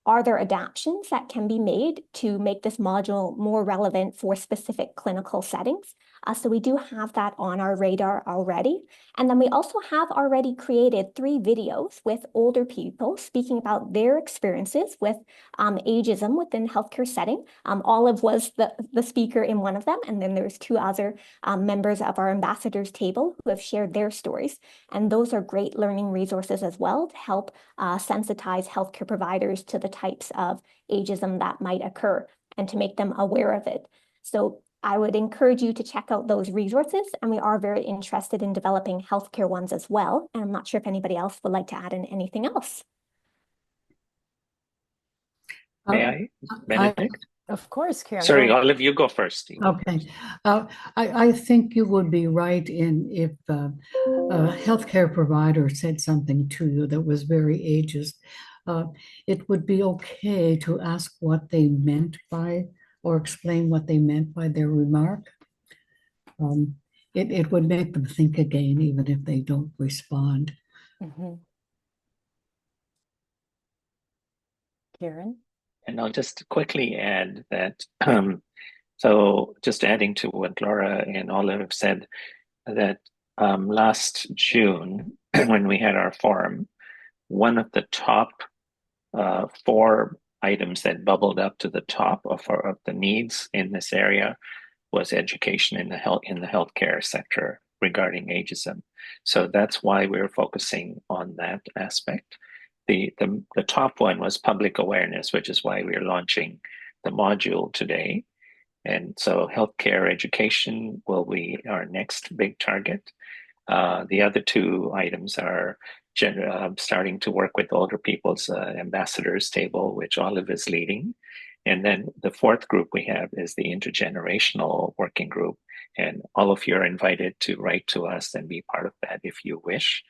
are there adaptations that can be made to make this module more relevant for specific clinical settings? So we do have that on our radar already. And then we also have already created 3 videos with older people speaking about their experiences with ageism within healthcare setting. Olive was the speaker in one of them, and then there's 2 other members of our ambassadors table who have shared their stories. And those are great learning resources as well to help sensitize healthcare providers to the types of ageism that might occur and to make them aware of it. So I would encourage you to check out those resources, and we are very interested in developing healthcare ones as well. And I'm not sure if anybody else would like to add in anything else. May I, Benedict? Of course, Karen. Sorry, Olive, you go first. Okay. I think you would be right if a healthcare provider said something to you that was very ageist. It would be okay to ask what they meant by, or explain what they meant by their remark. It would make them think again, even if they don't respond. Mm-hmm. Karen? And I'll just quickly add that, so just adding to what Laura and Olive have said, that last June, when we had our forum, one of the top 4 items that bubbled up to the top of the needs in this area was education in the healthcare sector regarding ageism. So that's why we're focusing on that aspect. The top one was public awareness, which is why we're launching the module today. And so healthcare education will be our next big target. The other 2 items are starting to work with older people's ambassadors table, which Olive is leading. And then the 4th group we have is the intergenerational working group. And all of you are invited to write to us and be part of that if you wish.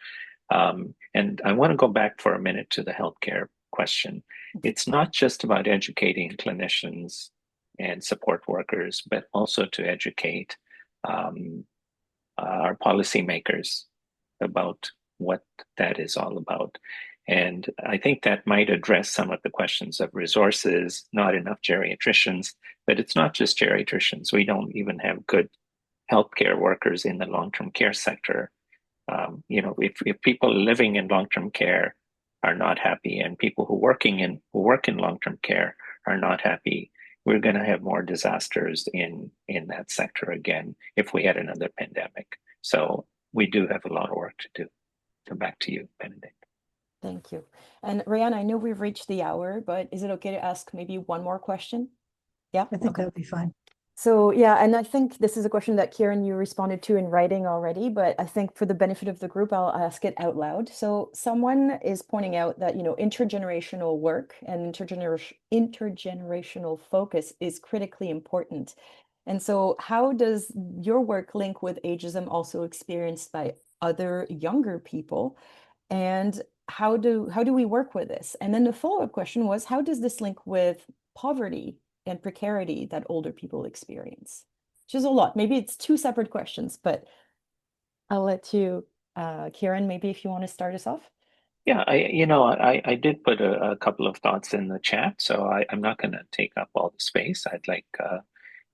And I want to go back for a minute to the healthcare question. It's not just about educating clinicians and support workers, but also to educate our policymakers about what that is all about. And I think that might address some of the questions of resources, not enough geriatricians, but it's not just geriatricians. We don't even have good healthcare workers in the long-term care sector. If people living in long-term care are not happy, and people who work in long-term care are not happy, we're going to have more disasters in that sector again if we had another pandemic. So we do have a lot of work to do. So back to you, Benedict. Thank you. And Rayanne, I know we've reached the hour, but is it okay to ask maybe one more question? Yeah, I think that would be fine. So yeah, and I think this is a question that Kieran, you responded to in writing already, but I think for the benefit of the group, I'll ask it out loud. So someone is pointing out that, intergenerational work and intergenerational focus is critically important. And so how does your work link with ageism also experienced by other younger people? And how do we work with this? And then the follow-up question was, how does this link with poverty and precarity that older people experience? Which is a lot. Maybe it's two separate questions, but I'll let you, Kieran, maybe if you want to start us off. Yeah, I did put a couple of thoughts in the chat, so I'm not going to take up all the space. I'd like,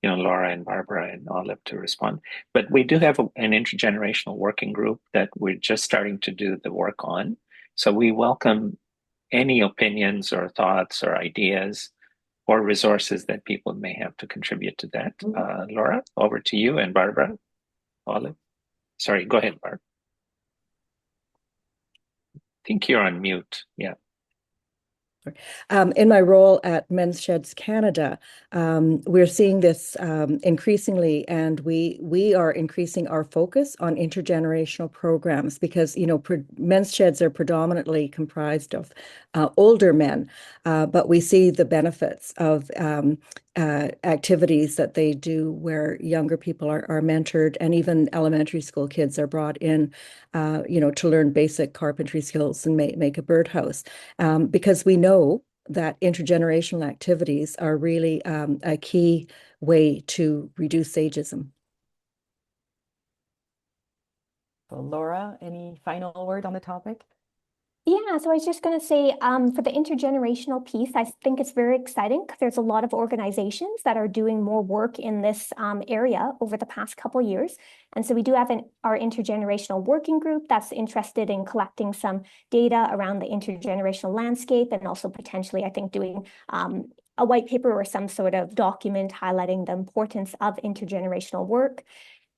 Laura and Barbara and Olive to respond. But we do have an intergenerational working group that we're just starting to do the work on. So we welcome any opinions or thoughts or ideas or resources that people may have to contribute to that. Laura, over to you, and Barbara, Olive. Sorry, go ahead, Barbara. I think you're on mute. Yeah. In my role at Men's Sheds Canada, we're seeing this increasingly, and we are increasing our focus on intergenerational programs because, men's sheds are predominantly comprised of older men, but we see the benefits of activities that they do where younger people are mentored, and even elementary school kids are brought in, to learn basic carpentry skills and make a birdhouse, because we know that intergenerational activities are really a key way to reduce ageism. So Laura, any final word on the topic? Yeah, so I was just going to say, for the intergenerational piece, I think it's very exciting because there's a lot of organizations that are doing more work in this area over the past couple years. And so we do have our intergenerational working group that's interested in collecting some data around the intergenerational landscape, and also potentially, I think, doing a white paper or some sort of document highlighting the importance of intergenerational work.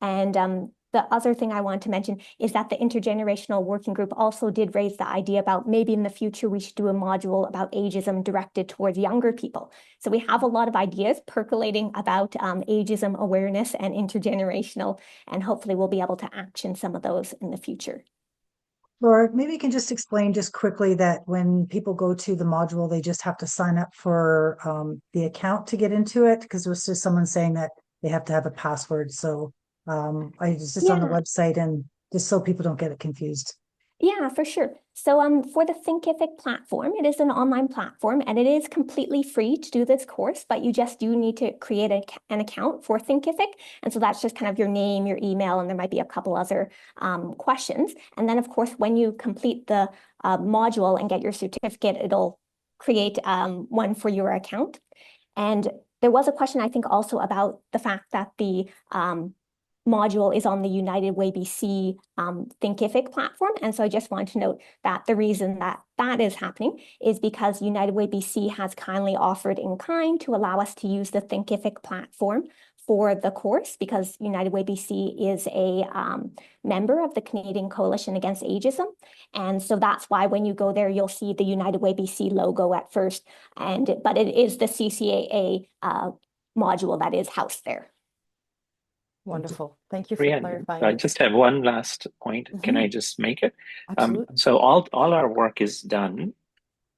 And the other thing I want to mention is that the intergenerational working group also did raise the idea about maybe in the future we should do a module about ageism directed towards younger people. So we have a lot of ideas percolating about ageism awareness and intergenerational, and hopefully we'll be able to action some of those in the future. Laura, maybe you can just explain just quickly that when people go to the module, they just have to sign up for the account to get into it, because there was just someone saying that they have to have a password. So I was just on the website, and just so people don't get it confused. Yeah, for sure. So for the Thinkific platform, it is an online platform, and it is completely free to do this course, but you just do need to create an account for Thinkific. And so that's just kind of your name, your email, and there might be a couple other questions. And then, of course, when you complete the module and get your certificate, it'll create one for your account. And there was a question, I think, also about the fact that the module is on the United Way BC Thinkific platform. And so I just want to note that the reason that that is happening is because United Way BC has kindly offered in kind to allow us to use the Thinkific platform for the course, because United Way BC is a member of the Canadian Coalition Against Ageism. And so that's why when you go there, you'll see the United Way BC logo at first, but it is the CCAA module that is housed there. Wonderful. Thank you for clarifying. I just have one last point. Can I just make it? Absolutely. So all our work is done,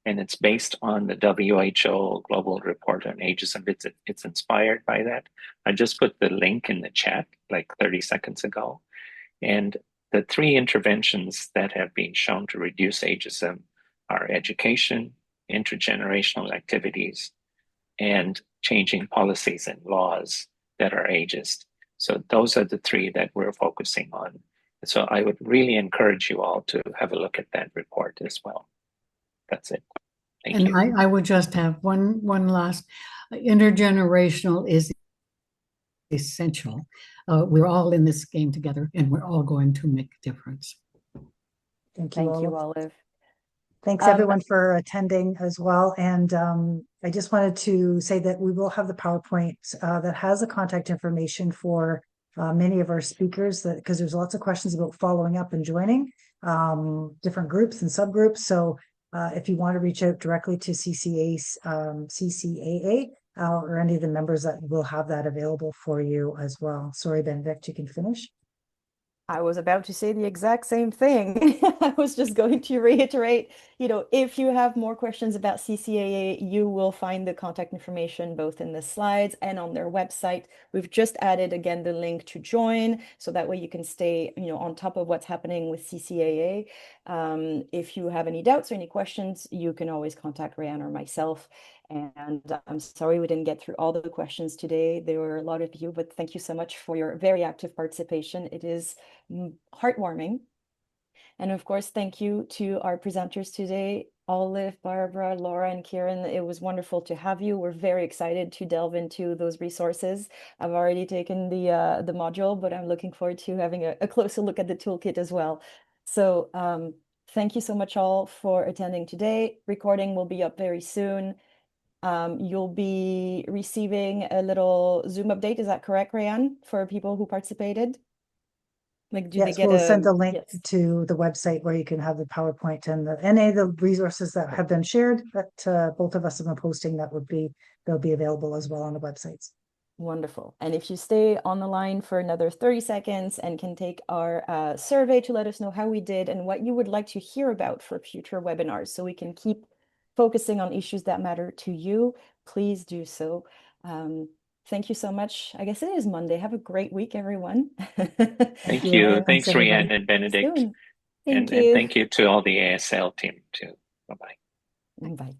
and it's based on the WHO Global Report on Ageism. It's inspired by that. I just put the link in the chat like 30 seconds ago. And the 3 interventions that have been shown to reduce ageism are education, intergenerational activities, and changing policies and laws that are ageist. So those are the 3 that we're focusing on. So I would really encourage you all to have a look at that report as well. That's it. Thank And you. I would just have one last, intergenerational is essential. We're all in this game together and we're all going to make a difference. Thank you, Thank you, Olive. Olive. Thanks Um, everyone for attending as well. And I just wanted to say that we will have the PowerPoint that has the contact information for many of our speakers, that because there's lots of questions about following up and joining different groups and subgroups. So if you want to reach out directly to CCAA or any of the members, that will have that available for you as well. Sorry, Benedict, you can finish. I was about to say the exact same thing. I was just going to reiterate, if you have more questions about CCAA, you will find the contact information both in the slides and on their website. We've just added again the link to join, so that way you can stay, on top of what's happening with CCAA. If you have any doubts or any questions, you can always contact Rayanne or myself. And I'm sorry we didn't get through all the questions today. There were a lot of you, but thank you so much for your very active participation. It is heartwarming. And of course, thank you to our presenters today, Olive, Barbara, Laura, and Kieran. It was wonderful to have you. We're very excited to delve into those resources. I've already taken the module, but I'm looking forward to having a closer look at the toolkit as well. So thank you so much all for attending today. Recording will be up very soon. You'll be receiving a little Zoom update. Is that correct, Rayanne, for people who participated? Like, do they Yes, get we'll send a link yes. to the website where you can have the PowerPoint and any of the resources that have been shared that both of us have been posting, they'll be available as well on the websites. Wonderful. And if you stay on the line for another 30 seconds and can take our survey to let us know how we did and what you would like to hear about for future webinars, so we can keep focusing on issues that matter to you, please do so. Thank you so much. I guess it is Monday. Have a great week, everyone. Thank you. Thanks, Thanks, everybody. Rayanne and Benedict. Soon. Thank And you. thank you to all the ASL team too. Bye-bye. Bye.